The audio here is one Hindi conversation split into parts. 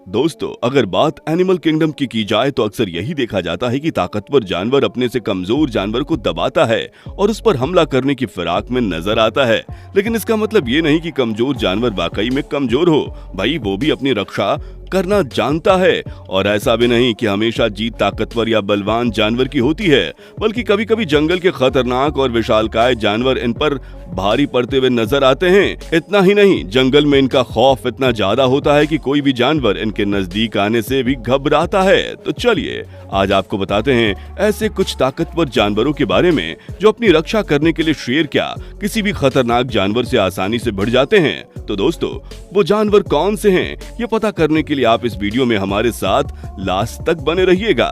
दोस्तों, अगर बात एनिमल किंगडम की जाए तो अक्सर यही देखा जाता है कि ताकतवर जानवर अपने से कमजोर जानवर को दबाता है और उस पर हमला करने की फिराक में नजर आता है। लेकिन इसका मतलब ये नहीं कि कमजोर जानवर वाकई में कमजोर हो। भाई, वो भी अपनी रक्षा करना जानता है। और ऐसा भी नहीं कि हमेशा जीत ताकतवर या बलवान जानवर की होती है, बल्कि कभी कभी जंगल के खतरनाक और विशालकाय जानवर इन पर भारी पड़ते हुए नजर आते हैं। इतना ही नहीं, जंगल में इनका खौफ इतना ज्यादा होता है कि कोई भी जानवर इनके नजदीक आने से भी घबराता है। तो चलिए आज आपको बताते हैं ऐसे कुछ ताकतवर जानवरों के बारे में जो अपनी रक्षा करने के लिए शेर क्या किसी भी खतरनाक जानवर से आसानी से भिड़ जाते हैं। तो दोस्तों, वो जानवर कौन से हैं, ये पता करने के लिए आप इस वीडियो में हमारे साथ लास्ट तक बने रहिएगा।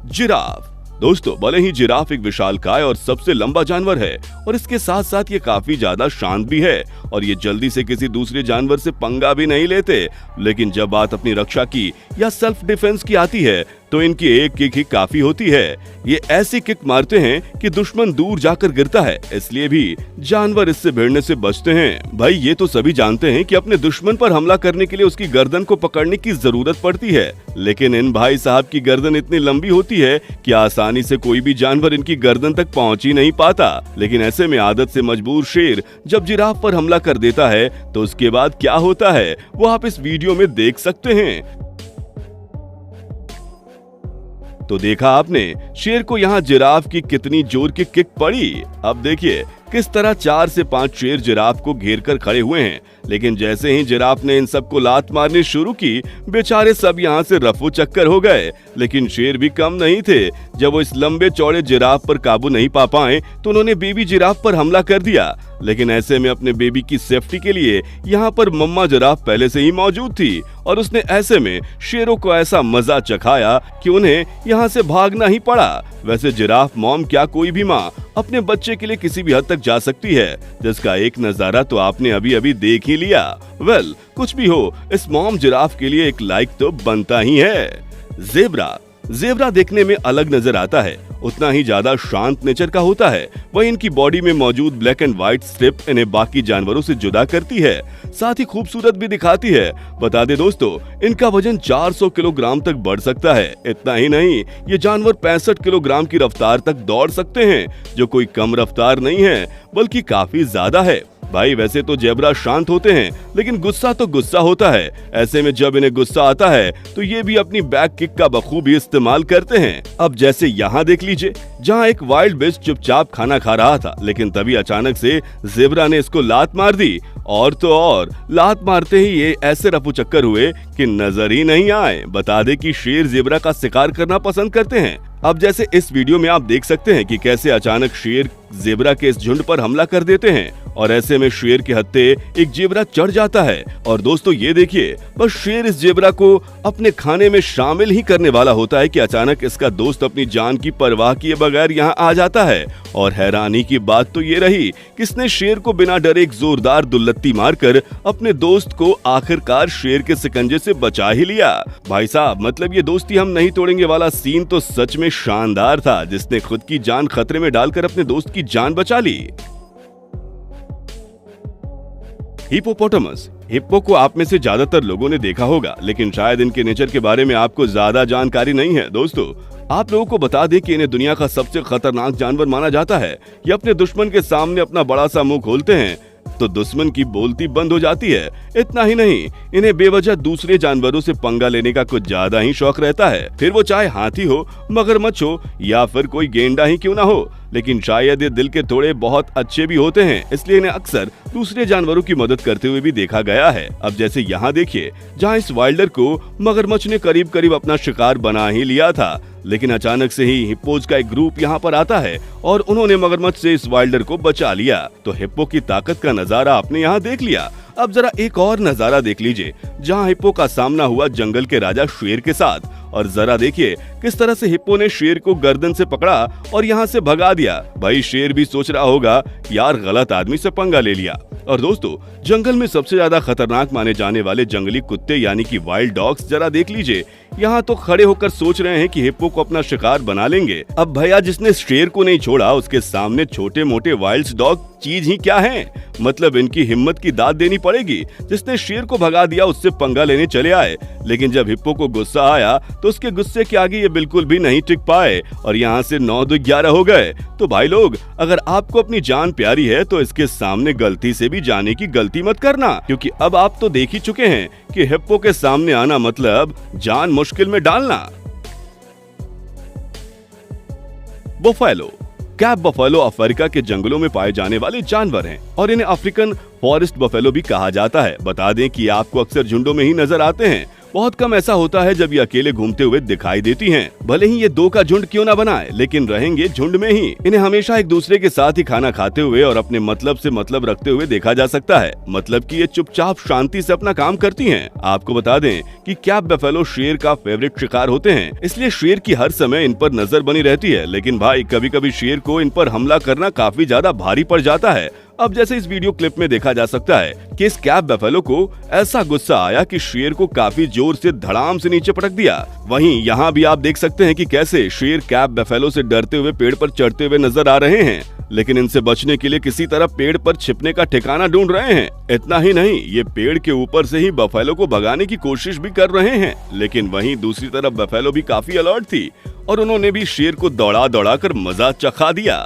जिराफ। दोस्तों, भले ही जिराफ एक विशालकाय और सबसे लंबा जानवर है और इसके साथ साथ ये काफी ज्यादा शांत भी है और ये जल्दी से किसी दूसरे जानवर से पंगा भी नहीं लेते। लेकिन जब बात अपनी रक्षा की या सेल्फ डिफेंस की आती है तो इनकी एक किक ही काफी होती है। ये ऐसी किक मारते हैं कि दुश्मन दूर जाकर गिरता है, इसलिए भी जानवर इससे भिड़ने से बचते हैं। भाई, ये तो सभी जानते हैं कि अपने दुश्मन पर हमला करने के लिए उसकी गर्दन को पकड़ने की जरूरत पड़ती है, लेकिन इन भाई साहब की गर्दन इतनी लंबी होती है कि आसानी से कोई भी जानवर इनकी गर्दन तक पहुंच ही नहीं पाता। लेकिन ऐसे में आदत से मजबूर शेर जब जिराफ पर हमला कर देता है तो उसके बाद क्या होता है वो आप इस वीडियो में देख सकते हैं। तो देखा आपने शेर को यहाँ जिराफ की कितनी जोर की किक पड़ी। अब देखिए किस तरह 4 से 5 शेर जिराफ को घेर कर खड़े हुए हैं, लेकिन जैसे ही जिराफ ने इन सबको लात मारनी शुरू की, बेचारे सब यहाँ से रफू चक्कर हो गए। लेकिन शेर भी कम नहीं थे। जब वो इस लंबे चौड़े जिराफ पर काबू नहीं पा पाए तो उन्होंने बेबी जिराफ पर हमला कर दिया। लेकिन ऐसे में अपने बेबी की सेफ्टी के लिए यहाँ पर मम्मा जिराफ पहले से ही मौजूद थी और उसने ऐसे में शेरों को ऐसा मजा चखाया कि उन्हें यहाँ से भागना ही पड़ा। वैसे जिराफ मॉम क्या कोई भी माँ अपने बच्चे के लिए किसी भी हद तक जा सकती है, जिसका एक नजारा तो आपने अभी अभी देख ही लिया। वेल, कुछ भी हो, इस मॉम जिराफ के लिए एक लाइक तो बनता ही है। जेब्रा देखने में अलग नजर आता है, उतना ही ज्यादा शांत नेचर का होता है। वही इनकी बॉडी में मौजूद ब्लैक एंड व्हाइट स्ट्रिप इन्हें बाकी जानवरों से जुदा करती है, साथ ही खूबसूरत भी दिखाती है। बता दे दोस्तों, इनका वजन 400 किलोग्राम तक बढ़ सकता है। इतना ही नहीं, ये जानवर 65 किलोग्राम की रफ्तार तक दौड़ सकते हैं, जो कोई कम रफ्तार नहीं है बल्कि काफी ज्यादा है। भाई, वैसे तो जेब्रा शांत होते हैं, लेकिन गुस्सा तो गुस्सा होता है। ऐसे में जब इन्हें गुस्सा आता है तो ये भी अपनी बैक किक का बखूबी इस्तेमाल करते हैं। अब जैसे यहाँ देख लीजिए, जहाँ एक वाइल्ड बिस्ट चुपचाप खाना खा रहा था, लेकिन तभी अचानक से जेब्रा ने इसको लात मार दी। और तो और, लात मारते ही ये ऐसे रफू चक्कर हुए कि नजर ही नहीं आए। बता दे कि शेर जेब्रा का शिकार करना पसंद करते हैं। अब जैसे इस वीडियो में आप देख सकते हैं कि कैसे अचानक शेर जेब्रा के इस झुंड पर हमला कर देते हैं और ऐसे में शेर के हत्थे एक जेब्रा चढ़ जाता है। और दोस्तों, ये देखिए, बस शेर इस जेब्रा को अपने खाने में शामिल ही करने वाला होता है कि अचानक इसका दोस्त अपनी जान की परवाह किए बगैर यहाँ आ जाता है। और हैरानी की बात तो ये रही कि इसने शेर को बिना डरे एक जोरदार दुल्लत्ती मारकर अपने दोस्त को आखिरकार शेर के शिकंजे से बचा ही लिया। भाई साहब, मतलब ये दोस्ती हम नहीं तोड़ेंगे वाला सीन तो सच में शानदार था, जिसने खुद की जान खतरे में डालकर अपने दोस्त की जान बचा ली। हिप्पोपोटामस। हिप्पो को आप में से ज्यादातर लोगों ने देखा होगा, लेकिन शायद इनके नेचर के बारे में आपको ज्यादा जानकारी नहीं है। दोस्तों, आप लोगों को बता दें कि इन्हें दुनिया का सबसे खतरनाक जानवर माना जाता है। ये अपने दुश्मन के सामने अपना बड़ा सा मुंह खोलते हैं तो दुश्मन की बोलती बंद हो जाती है। इतना ही नहीं, इन्हें बेवजह दूसरे जानवरों से पंगा लेने का कुछ ज्यादा ही शौक रहता है, फिर वो चाहे हाथी हो, मगरमच्छ हो या फिर कोई गेंडा ही क्यों ना हो। लेकिन शायद ये दिल के थोड़े बहुत अच्छे भी होते हैं, इसलिए इन्हें अक्सर दूसरे जानवरों की मदद करते हुए भी देखा गया है। अब जैसे यहाँ देखिए, जहाँ इस वाइल्डर को मगरमच्छ ने करीब करीब अपना शिकार बना ही लिया था, लेकिन अचानक से ही हिप्पोज का एक ग्रुप यहाँ पर आता है और उन्होंने मगरमच्छ से इस वाइल्डर को बचा लिया। तो हिप्पो की ताकत का नजारा आपने यहाँ देख लिया। अब जरा एक और नजारा देख लीजिए, जहाँ हिप्पो का सामना हुआ जंगल के राजा शेर के साथ। और जरा देखिए किस तरह से हिप्पो ने शेर को गर्दन से पकड़ा और यहाँ से भगा दिया। भाई, शेर भी सोच रहा होगा, यार गलत आदमी से पंगा ले लिया। और दोस्तों, जंगल में सबसे ज्यादा खतरनाक माने जाने वाले जंगली कुत्ते यानी कि वाइल्ड डॉग्स जरा देख लीजिए। यहाँ तो खड़े होकर सोच रहे हैं कि हिप्पो को अपना शिकार बना लेंगे। अब भैया जिसने शेर को नहीं छोड़ा उसके सामने छोटे मोटे वाइल्ड डॉग चीज ही क्या है। मतलब इनकी हिम्मत की दाद देनी पड़ेगी। जिसने शेर को भगा दिया उससे पंगा लेने चले आए, लेकिन जब हिप्पो को गुस्सा आया तो उसके गुस्से के आगे ये बिल्कुल भी नहीं टिक पाए और यहाँ से 9-11 हो गए। तो भाई लोग, अगर आपको अपनी जान प्यारी है तो इसके सामने गलती से भी जाने की गलती मत करना, क्योंकि अब आप तो देख ही चुके हैं कि हिप्पो के सामने आना मतलब जान मुश्किल में डालना। बफेलो। कैप बफेलो अफ्रीका के जंगलों में पाए जाने वाले जानवर हैं और इन्हें अफ्रीकन फॉरेस्ट बफेलो भी कहा जाता है। बता दें कि आपको अक्सर झुंडों में ही नजर आते हैं। बहुत कम ऐसा होता है जब ये अकेले घूमते हुए दिखाई देती हैं। भले ही ये 2 का झुंड क्यों ना बनाए, लेकिन रहेंगे झुंड में ही। इन्हें हमेशा एक दूसरे के साथ ही खाना खाते हुए और अपने मतलब से मतलब रखते हुए देखा जा सकता है। मतलब कि ये चुपचाप शांति से अपना काम करती हैं। आपको बता दें कि कैप बफेलो शेर का फेवरेट शिकार होते हैं, इसलिए शेर की हर समय इन पर नजर बनी रहती है। लेकिन भाई कभी कभी शेर को इन पर हमला करना काफी ज्यादा भारी पड़ जाता है। अब जैसे इस वीडियो क्लिप में देखा जा सकता है कि इस कैप बफेलो को ऐसा गुस्सा आया कि शेर को काफी जोर से धड़ाम से नीचे पटक दिया। वहीं यहाँ भी आप देख सकते हैं कि कैसे शेर कैप बफेलो से डरते हुए पेड़ पर चढ़ते हुए नजर आ रहे हैं, लेकिन इनसे बचने के लिए किसी तरह पेड़ पर छिपने का ठिकाना ढूंढ रहे हैं। इतना ही नहीं, ये पेड़ के ऊपर से ही बफेलो को भगाने की कोशिश भी कर रहे हैं। लेकिन वहीं दूसरी तरफ बफेलो भी काफी अलर्ट थी और उन्होंने भी शेर को दौड़ा दौड़ा कर मजा चखा दिया।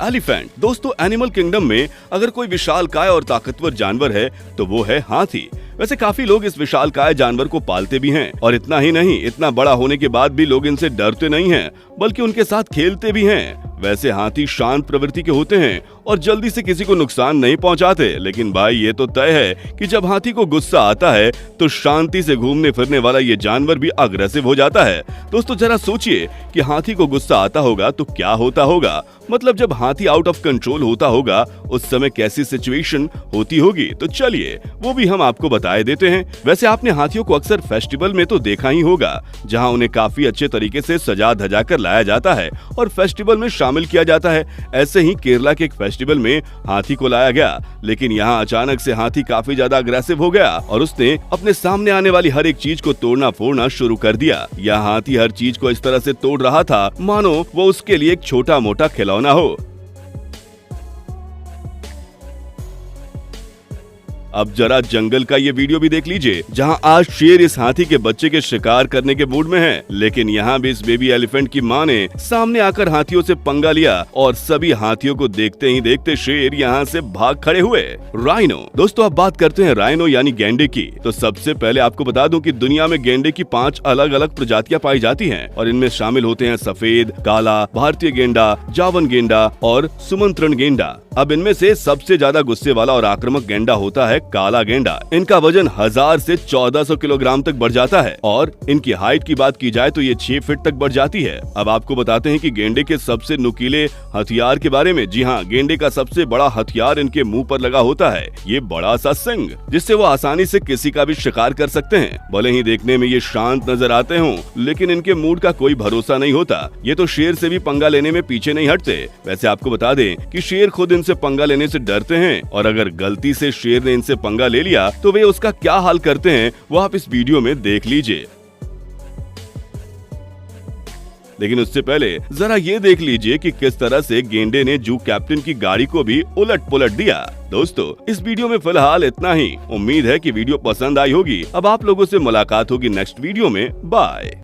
एलिफेंट। दोस्तों, एनिमल किंगडम में अगर कोई विशालकाय और ताकतवर जानवर है तो वो है हाथी। वैसे काफी लोग इस विशालकाय जानवर को पालते भी हैं और इतना ही नहीं, इतना बड़ा होने के बाद भी लोग इनसे डरते नहीं हैं, बल्कि उनके साथ खेलते भी हैं। वैसे हाथी शांत प्रवृत्ति के होते हैं और जल्दी से किसी को नुकसान नहीं पहुंचाते। लेकिन भाई ये तो तय है कि जब हाथी को गुस्सा आता है तो शांति से घूमने फिरने वाला ये जानवर भी अग्रेसिव हो जाता है। दोस्तों जरा सोचिए कि हाथी को गुस्सा आता होगा तो क्या होता होगा। मतलब जब हाथी आउट ऑफ कंट्रोल होता होगा उस समय कैसी सिचुएशन होती होगी। तो चलिए वो भी हम आपको बताए देते हैं। वैसे आपने हाथियों को अक्सर फेस्टिवल में तो देखा ही होगा, जहां उन्हें काफी अच्छे तरीके से सजा धजा कर लाया जाता है और फेस्टिवल में शामिल किया जाता है। ऐसे ही केरला के एक फेस्टिवल में हाथी को लाया गया, लेकिन यहाँ अचानक से हाथी काफी ज्यादा अग्रेसिव हो गया और उसने अपने सामने आने वाली हर एक चीज को तोड़ना फोड़ना शुरू कर दिया। यह हाथी हर चीज को इस तरह से तोड़ रहा था मानो वो उसके लिए एक छोटा मोटा खिलौना हो। अब जरा जंगल का ये वीडियो भी देख लीजिए, जहां आज शेर इस हाथी के बच्चे के शिकार करने के मूड में है, लेकिन यहाँ भी इस बेबी एलिफेंट की मां ने सामने आकर हाथियों से पंगा लिया और सभी हाथियों को देखते ही देखते शेर यहाँ से भाग खड़े हुए। राइनो। दोस्तों अब बात करते हैं राइनो यानी गेंडे की। तो सबसे पहले आपको बता दूं कि दुनिया में गेंडे की 5 अलग अलग प्रजातियां पाई जाती हैं और इनमें शामिल होते हैं सफेद, काला, भारतीय गेंडा, जावन गेंडा और सुमंत्रण गेंडा। अब इनमें से सबसे ज्यादा गुस्से वाला और आक्रामक गेंडा होता है काला गेंडा। इनका वजन 1000 से 1400 किलोग्राम तक बढ़ जाता है और इनकी हाइट की बात की जाए तो ये 6 फीट तक बढ़ जाती है। अब आपको बताते हैं कि गेंडे के सबसे नुकीले हथियार के बारे में। जी हाँ, गेंडे का सबसे बड़ा हथियार इनके मुंह पर लगा होता है, ये बड़ा सा सिंग, जिससे वो आसानी से किसी का भी शिकार कर सकते हैं। भले ही देखने में ये शांत नजर आते हों, लेकिन इनके मूड का कोई भरोसा नहीं होता। ये तो शेर से भी पंगा लेने में पीछे नहीं हटते। वैसे आपको बता दें कि शेर खुद इनसे पंगा लेने से डरते हैं और अगर गलती से शेर ने इनसे पंगा ले लिया तो वे उसका क्या हाल करते हैं वो आप इस वीडियो में देख लीजिए। लेकिन उससे पहले जरा ये देख लीजिए कि किस तरह से गेंडे ने जू कैप्टन की गाड़ी को भी उलट पुलट दिया। दोस्तों इस वीडियो में फिलहाल इतना ही। उम्मीद है कि वीडियो पसंद आई होगी। अब आप लोगों से मुलाकात होगी नेक्स्ट वीडियो में। बाय।